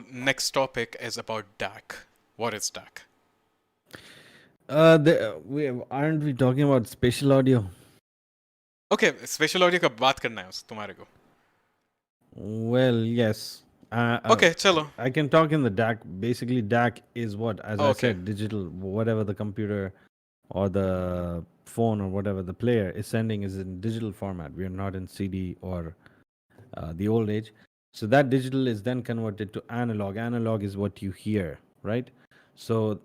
Next topic is about DAC. What is DAC? Aren't we talking about spatial audio? Okay, special audio का बात करना है तुम्हारे को. Well, yes. Okay, चलो. I can talk in the DAC. Basically, DAC is what, as I Okay. said, digital. Whatever the computer or the phone or whatever the player is sending is in digital format. We are not in CD or the old age. So that digital is then converted to analog. Analog is what you hear, right? So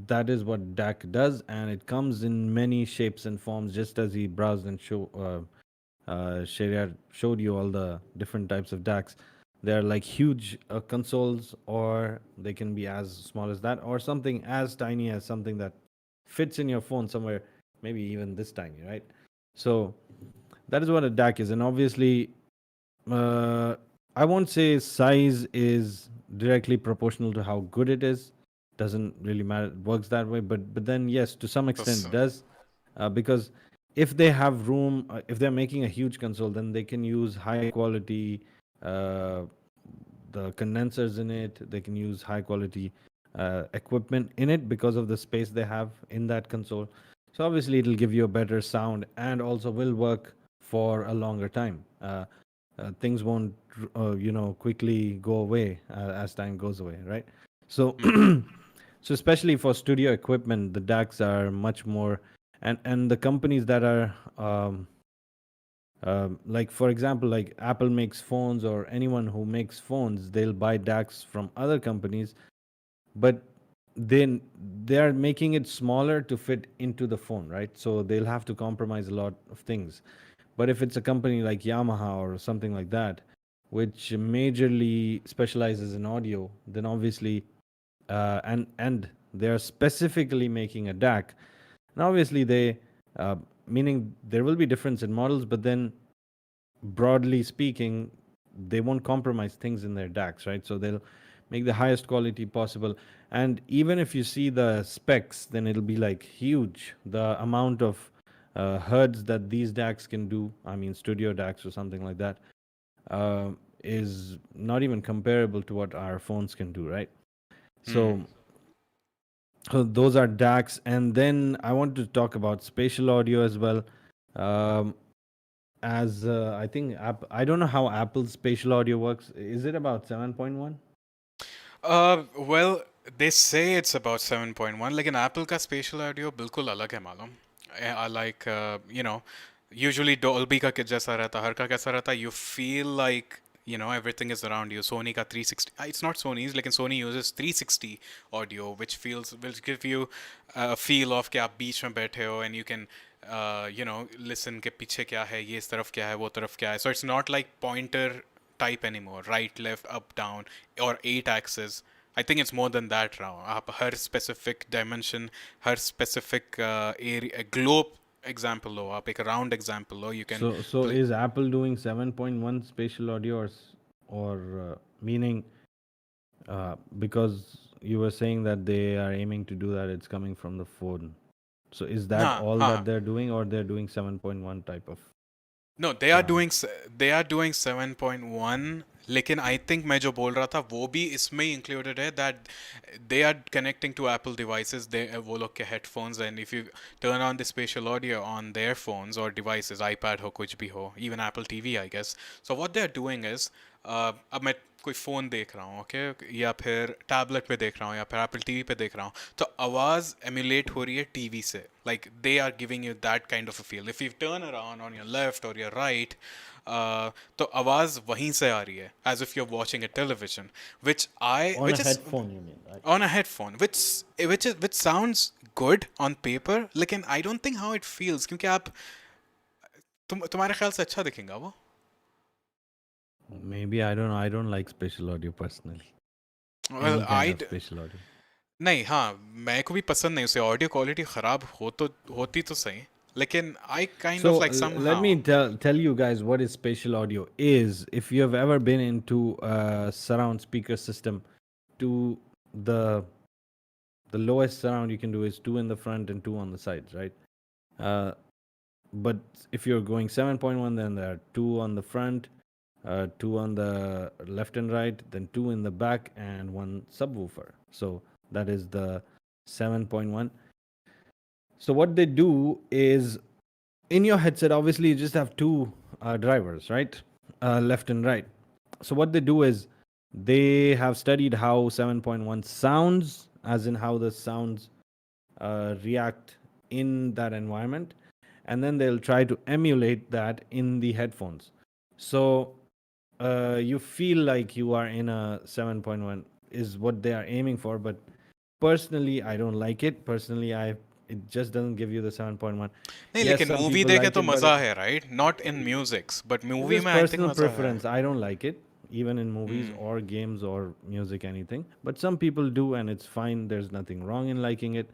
that is what DAC does, and it comes in many shapes and forms, just as he browsed and Shariat showed you all the different types of DACs. They're like huge consoles, or they can be as small as that, or something as tiny as something that fits in your phone somewhere, maybe even this tiny, right? So that is what a DAC is, and obviously, uh, I won't say size is directly proportional to how good it is. Doesn't really matter. It works that way, but then yes, to some extent, बस. it does, because if they have room, if they're making a huge console, then they can use high quality uh, the condensers in it. They can use high quality equipment in it because of the space they have in that console. So obviously, it'll give you a better sound and also will work for a longer time. Things won't, quickly go away as time goes away, right? So, so especially for studio equipment, the DACs are much more, and the companies that are like, for example, like Apple makes phones, or anyone who makes phones, they'll buy DACs from other companies, but then they are making it smaller to fit into the phone, right? So they'll have to compromise a lot of things. But if it's a company like Yamaha or something like that, which majorly specializes in audio, then obviously, and they're specifically making a DAC, and obviously they, uh, meaning there will be difference in models, but then broadly speaking, they won't compromise things in their DACs, right? So they'll make the highest quality possible. And even if you see the specs, then it'll be like huge. The amount of hertz that these DACs can do, I mean, studio DACs or something like that, uh, is not even comparable to what our phones can do, right? Hmm. So those are DACs. And then I want to talk about spatial audio as well. Um, as I think I don't know how Apple's spatial audio works. Is it about 7.1? Well, they say it's about 7.1, लेकिन Apple का spatial audio बिल्कुल अलग है मालूम. Like, usually Dolby का जैसा रहता, हर का कैसा रहता, you feel like, everything is around you. Sony का 360, it's not Sony's, लेकिन Sony uses 360 audio, which give you a feel of कि आप बीच में बैठे हो, and you can, listen के पीछे क्या है, ये इस तरफ क्या है, वो तरफ क्या है. So it's not like pointer type anymore, right, left, up, down, or 8 axis. I think it's more than that now. आप हर specific dimension, हर specific area, globe example लो, आप एक round example low, you can So play. is Apple doing 7.1 spatial audio, or meaning, because you were saying that they are aiming to do that, it's coming from the phone. So is that हाँ all that हाँ. they're doing, or they're doing 7.1 type of No, surround? they are doing 7.1. लेकिन I think मैं जो बोल रहा था वो भी इसमें ही इंक्लूडेड है, that they are connecting to Apple devices, they वो लोग के headphones, and if you turn on the spatial audio on their phones और डिवाइसेस, आईपैड हो, कुछ भी हो, even Apple TV I guess. So what they are doing is, अब मैं कोई फ़ोन देख रहा हूँ, ओके, या फिर टैबलेट पे देख रहा हूँ, या फिर एप्पल टीवी पे देख रहा हूँ, तो आवाज़ एमुलेट हो रही है टीवी से. Like they are giving you that kind of a feel. If you turn around on your left और योर राइट, तो आवाज़ वहीं से आ रही है, as if you are watching a television, On a which is headphone, you mean, right? on a headphone, which sounds good on paper, लेकिन I don't think how it feels, क्योंकि आप तुम्हारे ख्याल से अच्छा दिखेगा वो. Maybe, I don't know. I don't like spatial audio personally. well Any kind I of spatial audio. नहीं, हाँ, मैं को भी पसंद नहीं, उसे ऑडियो क्वालिटी ख़राब होती तो सही, लेकिन I kind of So like let me somehow. tell you guys what is spatial audio is. If you have ever been into a surround speaker system, to the the lowest surround you can do is two in the front and two on the sides, right? Uh, but if you're going 7.1, then there are two on the front, two on the left and right, then two in the back, and one subwoofer. So that is the 7.1. So what they do is, in your headset, obviously you just have two drivers, right? Left and right. So what they do is they have studied how 7.1 sounds, as in how the sounds react in that environment, and then they'll try to emulate that in the headphones. So you feel like you are in a 7.1 is what they are aiming for, but personally I don't like it. Personally, I it just doesn't give you the 7.1. नहीं Yes, लेकिन some movie people देखे like तो it, but मजा है, right? Not in musics but this movie is में I think personal मजा है. preference. I don't like it, even in movies or games or music, anything. But some people do, and it's fine. There's nothing wrong in liking it.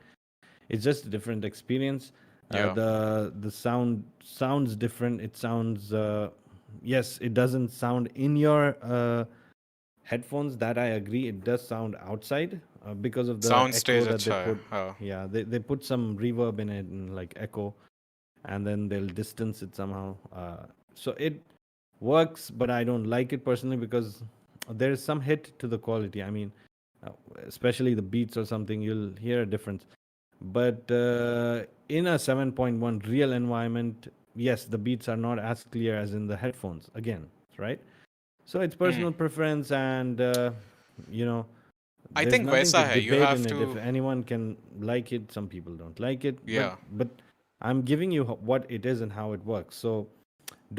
It's just a different experience. Yeah. The sound sounds different. It sounds yes, it doesn't sound in your headphones. That I agree. It does sound outside because of the sound echo stage that they अच्छा है, put. हाँ. Yeah, they put some reverb in it and like echo, and then they'll distance it somehow. So it works, but I don't like it personally because there is some hit to the quality. I mean, uh, especially the beats or something, you'll hear a difference. But in a 7.1 real environment, yes, the beats are not as clear as in the headphones, again, right? So it's Hmm. personal preference, and you know, I there's think nothing to वैसा है, you debate have in it. Too. If anyone can like it, some people don't like it, या. but I'm giving you what it is and how it works. So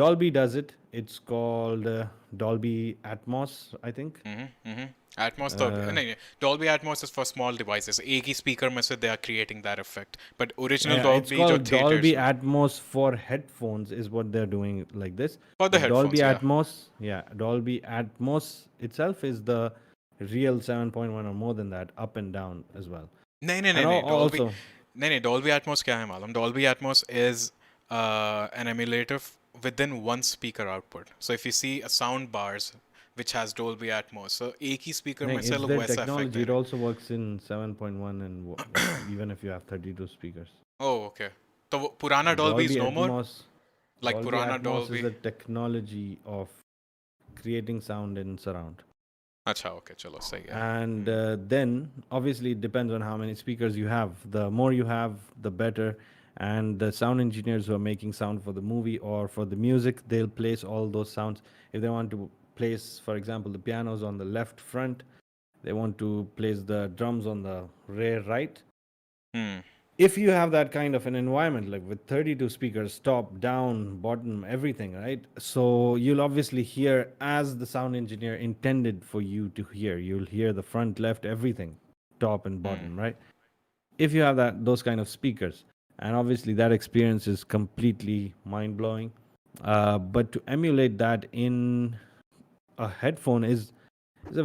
Dolby does it. It's called Dolby Atmos, I think. Atmos तो Uh, नहीं, Dolby Atmos is for small devices. एक ही speaker में से they are creating that effect, but original it's Dolby जो called theatres Dolby में. Atmos for headphones, is what they're doing like this. For the But Dolby headphones, या. Atmos, yeah, Dolby Atmos itself is the real 7.1 or more than that, up and down as well. नहीं नहीं नहीं And नहीं, Dolby. also, नहीं नहीं, Dolby Atmos क्या है मालूम? Dolby Atmos is an emulator within one speaker output. So if you see a sound bars which has Dolby Atmos, so एक ही speaker no, में से it's लोग their वैसा effect technology. दे It रहे हैं. also works in 7.1 and even if you have 32 speakers. Oh, okay. तो वो पुराना Dolby is Dolby no more? Atmos, Like Dolby पुराना Atmos is Dolby? the technology of creating sound in surround. अच्छा, okay, चलो सही है. And then obviously it depends on how many speakers you have. The more you have, the better. And the sound engineers who are making sound for the movie or for the music, they'll place all those sounds. If they want to place, for example, the pianos on the left front, they want to place the drums on the rear right. Hmm. If you have that kind of an environment, like with 32 speakers, top, down, bottom, everything, right? So you'll obviously hear as the sound engineer intended for you to hear. You'll hear the front, left, everything, top and Hmm. bottom, right? If you have those kind of speakers, and obviously that experience is completely mind blowing. But to emulate that in a headphone is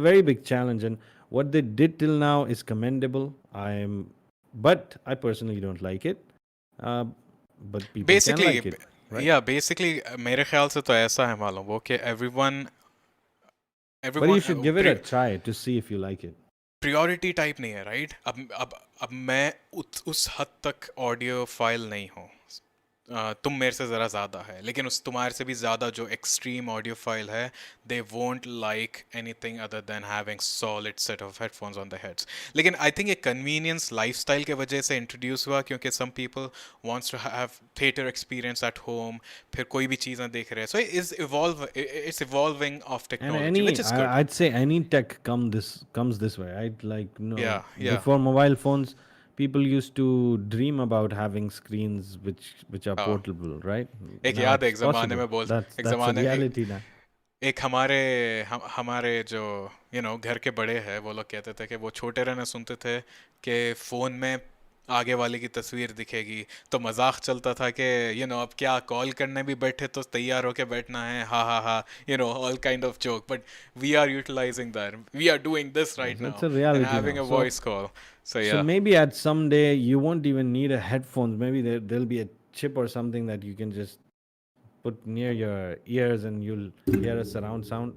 a very big challenge, and what they did till now is commendable. But I personally don't like it. Uh, but people can Basically, like it, right? yeah, basically मेरे ख्याल से तो ऐसा है मालूम वो कि But you everyone should give it a try to see if you like it. priority type नहीं है, राइट? अब मैं उस हद तक ऑडियो फाइल नहीं हूँ. तुम मेरे से ज़रा ज़्यादा है, लेकिन उस तुम्हारे से भी ज़्यादा जो एक्सट्रीम ऑडियो फाइल है, they won't like anything other than having solid set of headphones on the heads. लेकिन आई थिंक ये कन्वीनियंस लाइफस्टाइल के वजह से इंट्रोड्यूस हुआ, क्योंकि some people wants to have theatre experience at home, फिर कोई भी चीज़ें देख रहे हैं. So it's evolving of And technology which is good. I'd say any tech comes this way, right? Like no, या, या. before mobile phones, people used to dream about having screens which are हाँ. portable, right? एक Now याद है it's एक ज़माने possible. में बोल, एक That's a ज़माने reality now. एक हमारे जो घर के बड़े हैं, वो लोग कहते थे कि वो छोटे रहने सुनते थे कि फ़ोन में आगे वाले की तस्वीर दिखेगी, तो मजाक चलता था कि अब क्या कॉल करने भी बैठे तो तैयार होके बैठना है, हा हा हा, all kind of joke. But we are utilising that, we are doing this Yes, right it's now a and reality having now. A voice call. So So yeah. maybe at some day you won't even need a headphones. Maybe there'll be a chip or something that you can just put near your ears and you'll hear a surround sound.